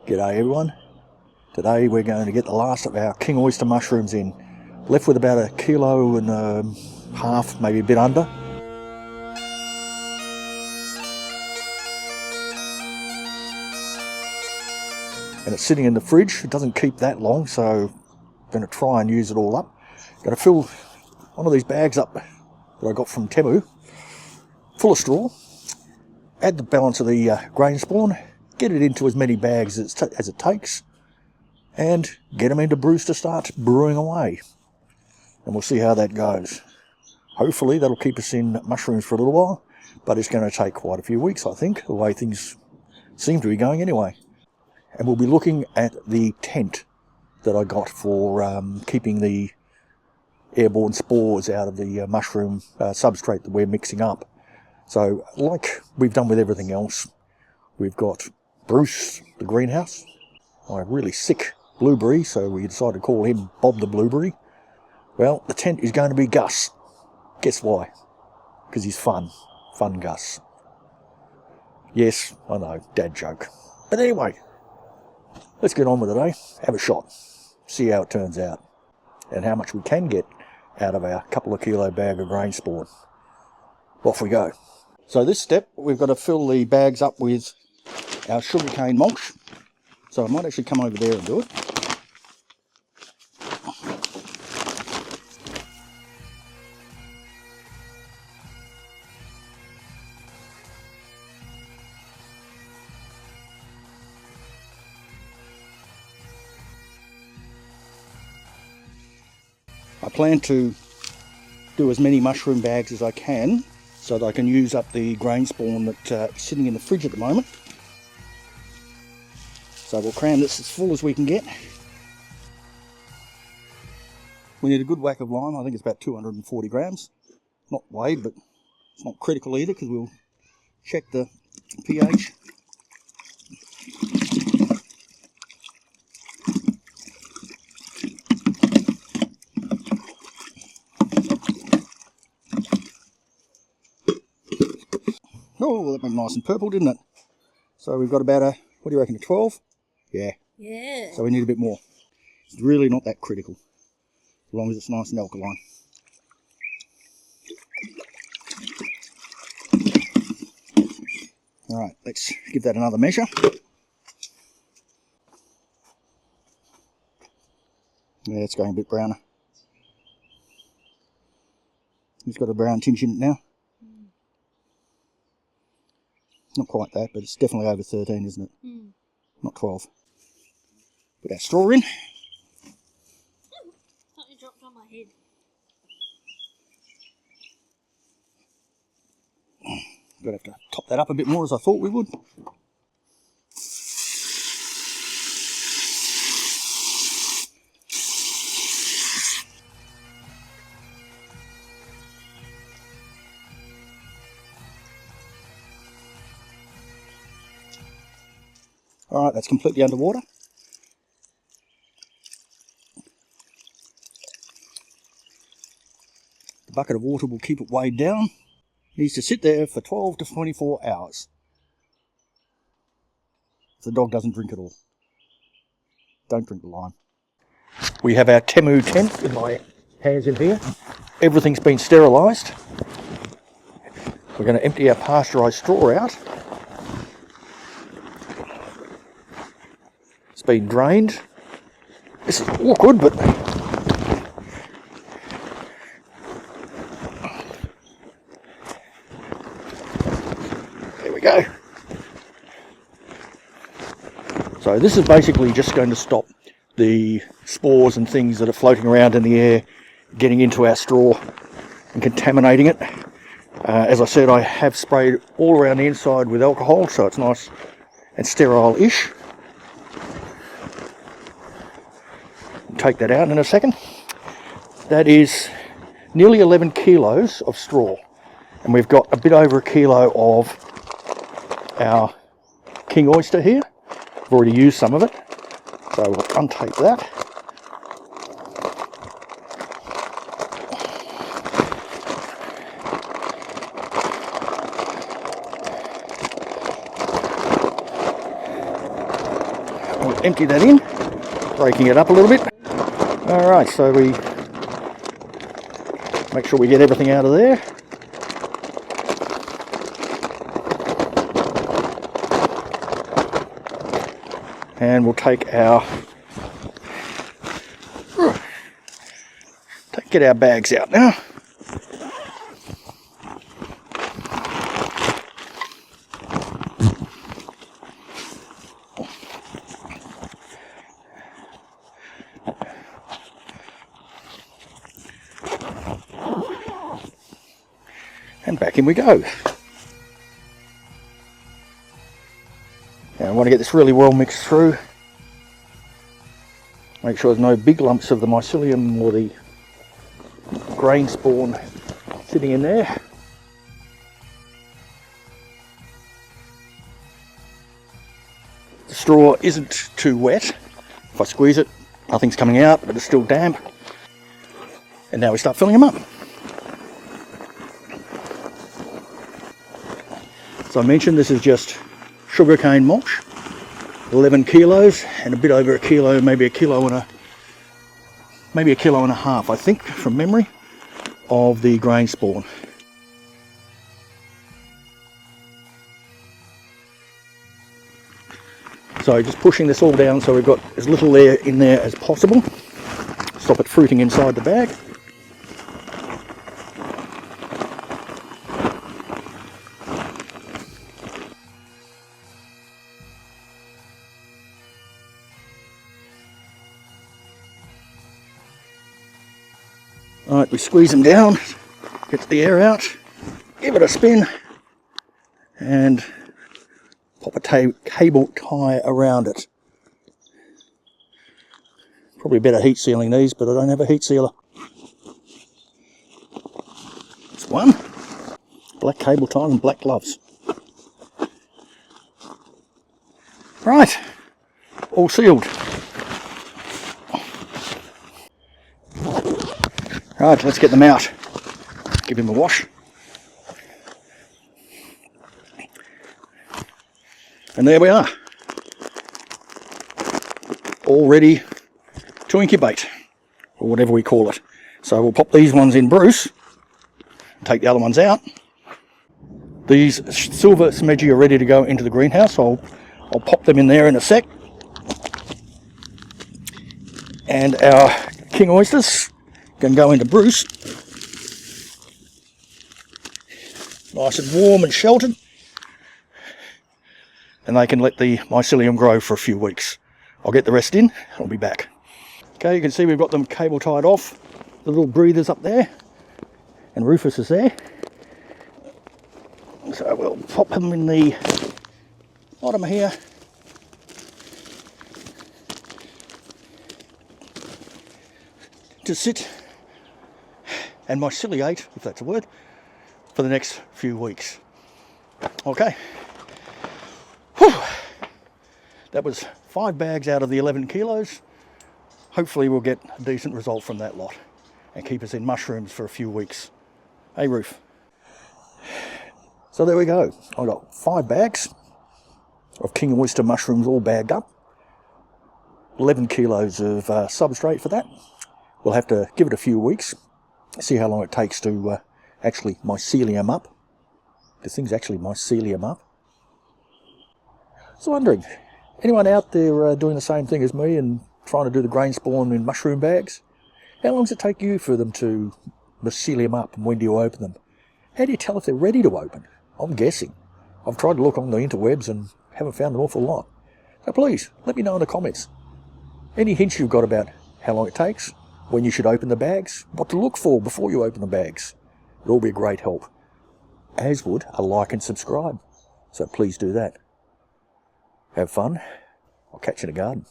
G'day everyone. Today we're going to get the last of our king oyster mushrooms in. Left with about 1.5 kilos, maybe a bit under. And it's sitting in the fridge. It doesn't keep that long, so I'm going to try and use it all up. Going to fill one of these bags up that I got from Temu, full of straw. Add the balance of the grain spawn. Get it into as many bags as it takes, and get them into brews to start brewing away. And we'll see how that goes. Hopefully that'll keep us in mushrooms for a little while, but it's going to take quite a few weeks, I think, the way things seem to be going anyway. And we'll be looking at the tent that I got for keeping the airborne spores out of the mushroom substrate that we're mixing up. So, like we've done with everything else, we've got Bruce, the greenhouse, my really sick blueberry, so we decided to call him Bob the Blueberry. Well, the tent is going to be Gus. Guess why? Because he's fun. Fun Gus. Yes, I know, dad joke. But anyway, let's get on with it, eh? Have a shot. See how it turns out. And how much we can get out of our couple of kilo bag of grain spawn. Off we go. So this step, we've got to fill the bags up with our sugarcane mulch. So I might actually come over there and do it. I plan to do as many mushroom bags as I can so that I can use up the grain spawn that's sitting in the fridge at the moment. So we'll cram this as full as we can get. We need a good whack of lime. I think it's about 240 grams. Not weighed, but it's not critical either because we'll check the pH. Oh, that went nice and purple, didn't it? So we've got about what do you reckon, a 12? Yeah. Yeah. So we need a bit more. It's really not that critical, as long as it's nice and alkaline. Alright, let's give that another measure. Yeah, it's going a bit browner. It's got a brown tinge in it now. Not quite that, but it's definitely over 13, isn't it? Mm. Not 12. Put our straw in. Something dropped on my head. Gonna have to top that up a bit more as I thought we would. Alright, that's completely underwater. The bucket of water will keep it weighed down. It needs to sit there for 12 to 24 hours. If the dog doesn't drink it all. Don't drink the lime. We have our Temu tent with my hands in here. Everything's been sterilised. We're going to empty our pasteurised straw out. It's been drained. This is awkward, but there we go. So this is basically just going to stop the spores and things that are floating around in the air getting into our straw and contaminating it. As I said, I have sprayed all around the inside with alcohol, so it's nice and sterile-ish. Take that out in a second. That is nearly 11 kilos of straw, and we've got a bit over 1 kilo of our king oyster here. I've already used some of it, so we'll untape that. We'll empty that in, breaking it up a little bit. Alright, so we make sure we get everything out of there. And we'll take our get our bags out now. And back in we go. Now I want to get this really well mixed through. Make sure there's no big lumps of the mycelium or the grain spawn sitting in there. The straw isn't too wet. If I squeeze it, nothing's coming out, but it's still damp. And now we start filling them up. As I mentioned, this is just sugarcane mulch, 11 kilos, and a bit over a kilo, maybe a kilo and a half, I think, from memory, of the grain spawn. So just pushing this all down so we've got as little air in there as possible. Stop it fruiting inside the bag. Alright, we squeeze them down, get the air out, give it a spin, and pop a cable tie around it. Probably better heat sealing these, but I don't have a heat sealer. That's one. Black cable tie and black gloves. Right, all sealed. Right, let's get them out. Give him a wash. And there we are. All ready to incubate, or whatever we call it. So we'll pop these ones in Bruce, take the other ones out. These silver smedgy are ready to go into the greenhouse. I'll pop them in there in a sec. And our king oysters can go into Bruce, nice and warm and sheltered, and they can let the mycelium grow for a few weeks. I'll get the rest in, I'll be back. Okay, you can see we've got them cable tied off, the little breathers up there, and Rufus is there. So we'll pop them in the bottom here. To sit and myceliate, if that's a word, for the next few weeks. Okay. Whew. That was 5 bags out of the 11 kilos. Hopefully we'll get a decent result from that lot and keep us in mushrooms for a few weeks. Hey, Roof. So there we go. I got 5 bags of king oyster mushrooms all bagged up. 11 kilos of substrate for that. We'll have to give it a few weeks. See how long it takes to actually mycelium up. This thing's actually mycelium up. So wondering, anyone out there doing the same thing as me and trying to do the grain spawn in mushroom bags? How long does it take you for them to mycelium up, and when do you open them? How do you tell if they're ready to open? I'm guessing. I've tried to look on the interwebs and haven't found an awful lot. So please, let me know in the comments. Any hints you've got about how long it takes? When you should open the bags, what to look for before you open the bags. It'll all be a great help. As would a like and subscribe. So please do that. Have fun. I'll catch you in the garden.